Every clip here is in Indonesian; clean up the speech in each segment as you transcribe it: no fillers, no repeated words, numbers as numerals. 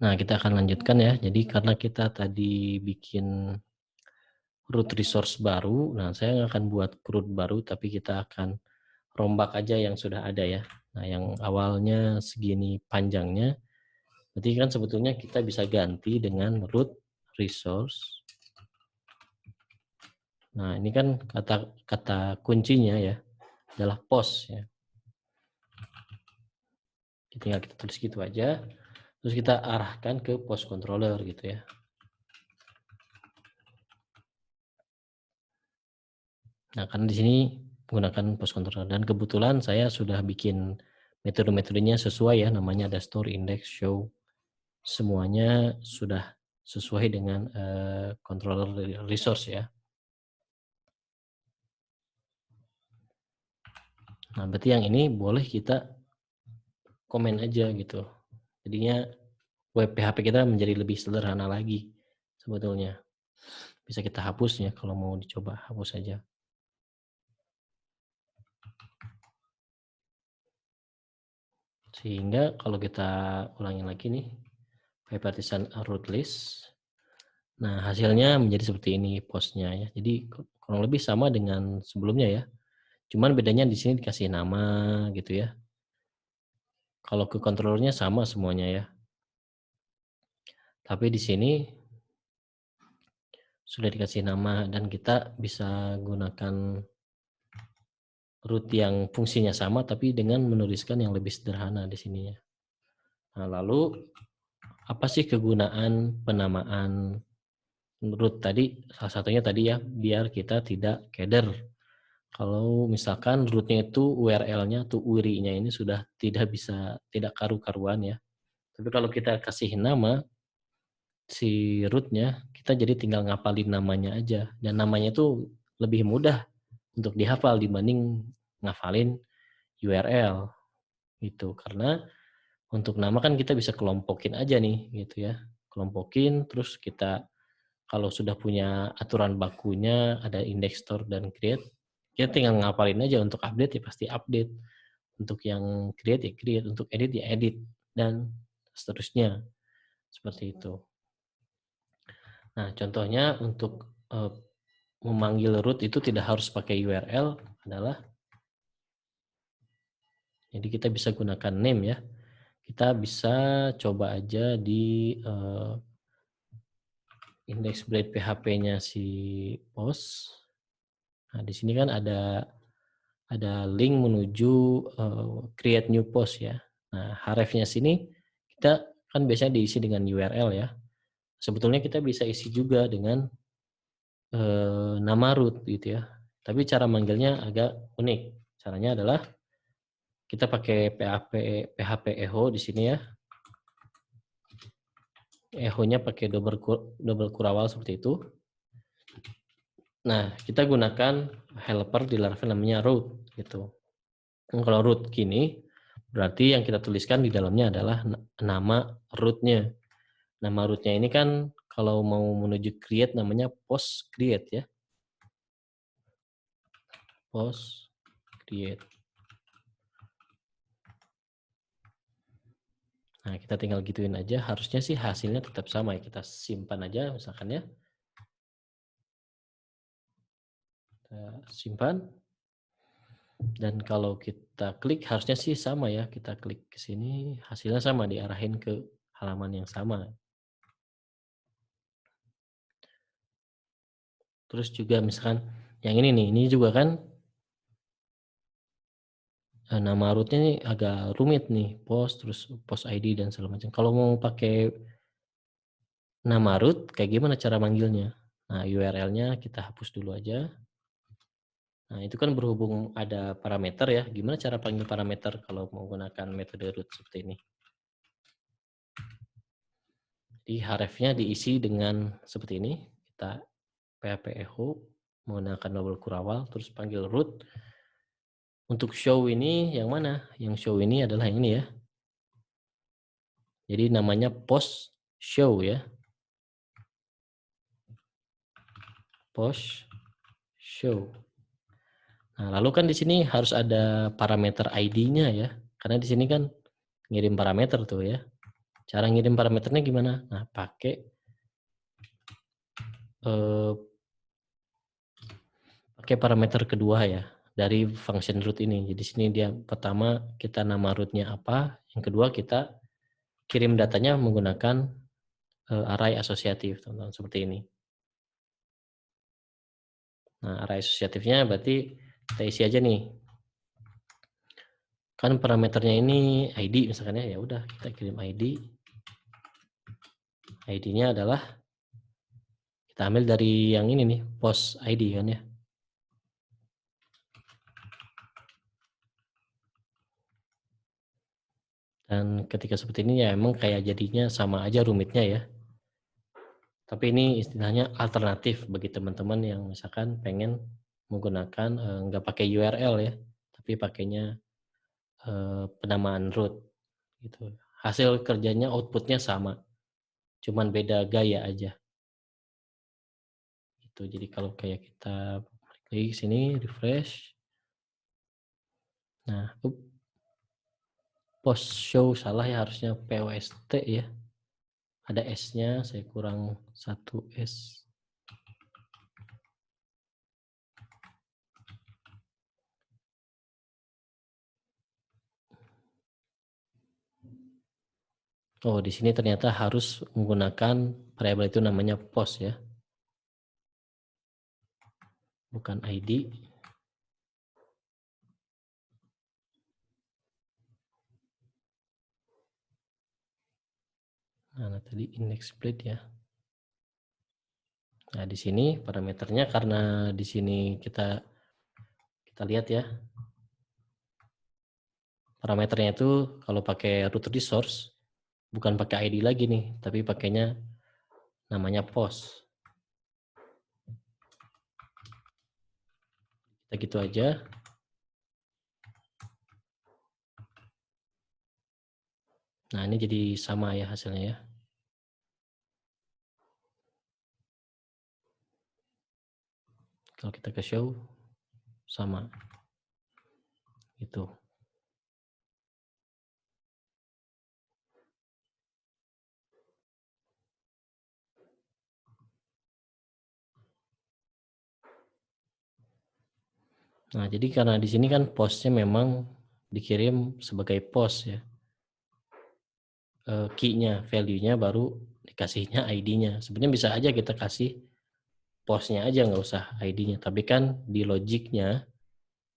Nah, kita akan lanjutkan ya. Jadi karena kita tadi bikin root resource baru, nah saya nggak akan buat root baru, tapi kita akan rombak aja yang sudah ada ya. Nah, yang awalnya segini panjangnya, berarti kan sebetulnya kita bisa ganti dengan root resource. Nah, ini kan kata kuncinya ya, adalah post ya. Tinggal kita tulis gitu aja, terus kita arahkan ke post controller gitu ya. Nah, karena di sini menggunakan post controller dan kebetulan saya sudah bikin metode-metodenya sesuai ya, namanya ada store, index, show. Semuanya sudah sesuai dengan controller resource ya. Nah, berarti yang ini boleh kita komen aja gitu. Jadinya web PHP kita menjadi lebih sederhana lagi sebetulnya. Bisa kita hapus ya kalau mau dicoba, hapus saja. Sehingga kalau kita ulangi lagi nih, bipartisan root list. Nah, hasilnya menjadi seperti ini postnya ya. Jadi kurang lebih sama dengan sebelumnya ya. Cuman bedanya di sini dikasih nama gitu ya. Kalau ke controllernya sama semuanya ya. Tapi di sini sudah dikasih nama dan kita bisa gunakan root yang fungsinya sama tapi dengan menuliskan yang lebih sederhana di sininya. Nah, lalu apa sih kegunaan penamaan root tadi? Salah satunya tadi ya, biar kita tidak keder. Kalau misalkan rootnya itu URL-nya atau URI-nya ini sudah tidak karu-karuan ya. Tapi kalau kita kasih nama si rootnya, kita jadi tinggal ngapalin namanya aja. Dan namanya itu lebih mudah untuk dihafal dibanding ngafalin URL gitu. Karena untuk nama kan kita bisa kelompokin aja nih gitu ya. Kelompokin terus kita kalau sudah punya aturan bakunya ada index, store dan create, kita tinggal ngapalin aja. Untuk update ya pasti update. Untuk yang create ya create, untuk edit ya edit dan seterusnya. Seperti itu. Nah, contohnya untuk memanggil root itu tidak harus pakai URL adalah, jadi kita bisa gunakan name ya. Kita bisa coba aja di index blade PHP-nya si post. Nah, di sini kan ada link menuju create new post ya. Nah, href-nya sini kita kan biasanya diisi dengan URL ya. Sebetulnya kita bisa isi juga dengan nama root gitu ya. Tapi cara manggilnya agak unik. Caranya adalah kita pakai PHP echo di sini ya. Echo-nya pakai double kurawal seperti itu. Nah, kita gunakan helper di Laravel namanya root gitu. Kalau root gini, berarti yang kita tuliskan di dalamnya adalah nama rootnya. Nama rootnya ini kan kalau mau menuju create namanya post create ya. Post create. Nah, kita tinggal gituin aja. Harusnya sih hasilnya tetap sama ya. Kita simpan aja misalkan ya. Kita simpan. Dan kalau kita klik harusnya sih sama ya. Kita klik ke sini, hasilnya sama, diarahin ke halaman yang sama. Terus juga misalkan yang ini nih, ini juga kan nama rootnya nih agak rumit nih, post, terus post ID dan segala macam. Kalau mau pakai nama root, kayak gimana cara manggilnya? Nah, URL-nya kita hapus dulu aja. Nah, itu kan berhubung ada parameter ya. Gimana cara panggil parameter kalau menggunakan metode root seperti ini? Jadi href-nya diisi dengan seperti ini. Kita PHP echo menggunakan double kurawal, terus panggil root. Untuk show ini yang mana? Yang show ini adalah yang ini ya. Jadi namanya post show ya. Post show. Nah, lalu kan di sini harus ada parameter ID-nya ya. Karena di sini kan ngirim parameter tuh ya. Cara ngirim parameternya gimana? Nah, pakai eee, pakai parameter kedua ya, dari function root ini. Jadi sini dia pertama kita nama root-nya apa, yang kedua kita kirim datanya menggunakan, array asosiatif, teman-teman, seperti ini. Nah, array asosiatifnya berarti kita isi aja nih. Kan parameternya ini ID misalkan ya, ya udah kita kirim ID. ID-nya adalah kita ambil dari yang ini nih, post ID kan ya. Dan ketika seperti ini ya emang kayak jadinya sama aja rumitnya ya. Tapi ini istilahnya alternatif bagi teman-teman yang misalkan pengen menggunakan, nggak pakai URL ya, tapi pakainya, penamaan root gitu. Hasil kerjanya output-nya sama, cuman beda gaya aja gitu. Jadi kalau kayak kita klik sini refresh, nah post show salah ya, harusnya POST ya, ada S-nya saya kurang satu S. Oh, di sini ternyata harus menggunakan variabel itu namanya post ya, bukan ID. Nah, tadi index split ya. Nah, di sini parameternya karena di sini kita lihat ya, parameternya itu kalau pakai root resource bukan pakai ID lagi nih, tapi pakainya namanya post. Kita gitu aja. Nah, ini jadi sama ya hasilnya ya. Kalau kita ke show sama gitu. Nah, jadi karena di sini kan postnya memang dikirim sebagai post ya. Key-nya, value-nya baru dikasihnya ID-nya. Sebenarnya bisa aja kita kasih postnya aja nggak usah ID-nya. Tapi kan di logiknya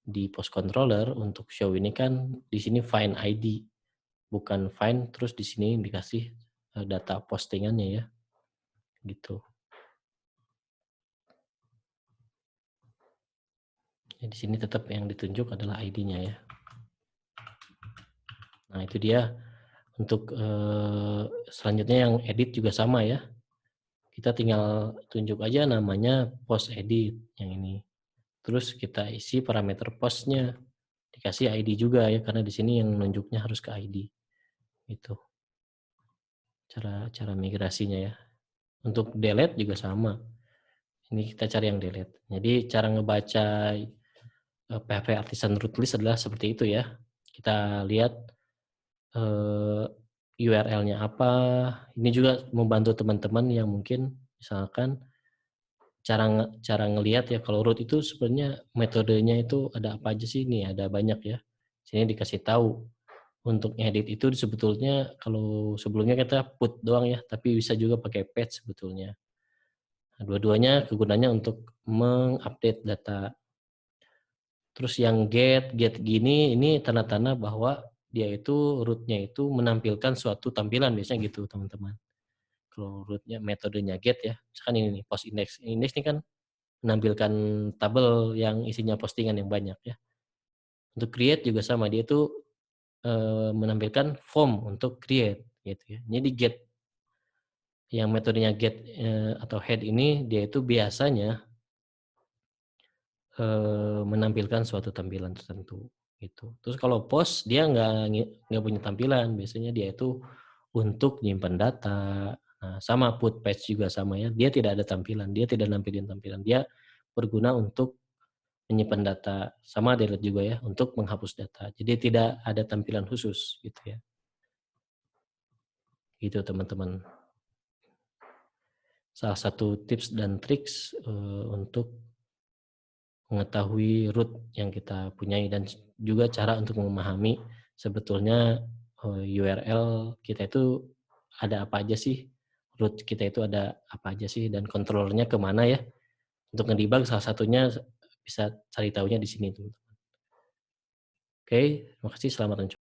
di post controller untuk show ini kan di sini find ID, bukan find terus di sini dikasih data postingannya ya, gitu. Ya, di sini tetap yang ditunjuk adalah ID-nya ya. Nah, itu dia untuk selanjutnya yang edit juga sama ya. Kita tinggal tunjuk aja namanya post edit yang ini. Terus kita isi parameter postnya, dikasih ID juga ya karena di sini yang nunjuknya harus ke ID. Itu cara cara migrasinya ya. Untuk delete juga sama. Ini kita cari yang delete. Jadi cara ngebaca PHP Artisan Root List adalah seperti itu ya. Kita lihat URL-nya apa. Ini juga membantu teman-teman yang mungkin misalkan cara ngelihat ya kalau root itu sebenarnya metodenya itu ada apa aja sih, nih ada banyak ya. Sini dikasih tahu untuk edit itu sebetulnya kalau sebelumnya kita put doang ya, tapi bisa juga pakai patch sebetulnya. Nah, dua-duanya kegunaannya untuk mengupdate data. Terus yang get gini ini tanda-tanda bahwa dia itu rootnya itu menampilkan suatu tampilan biasanya gitu teman-teman. Kalau rootnya metodenya get ya, misalkan ini nih post index. Index ini kan menampilkan tabel yang isinya postingan yang banyak ya. Untuk create juga sama, dia itu menampilkan form untuk create gitu ya. Jadi get yang metodenya get atau head ini dia itu biasanya menampilkan suatu tampilan tertentu gitu. Terus kalau post dia nggak punya tampilan, biasanya dia itu untuk nyimpan data. Nah, sama put patch juga sama ya, dia tidak ada tampilan, dia tidak nampilin tampilan, dia berguna untuk menyimpan data, sama delete juga ya untuk menghapus data. Jadi tidak ada tampilan khusus gitu ya. gitu teman-teman. Salah satu tips dan triks, untuk mengetahui root yang kita punyai dan juga cara untuk memahami sebetulnya, URL kita itu ada apa aja sih, root kita itu ada apa aja sih dan controller-nya ke mana ya. Untuk ngedebug salah satunya bisa cari tahunya di sini tuh. Oke, terima kasih, selamat mencoba.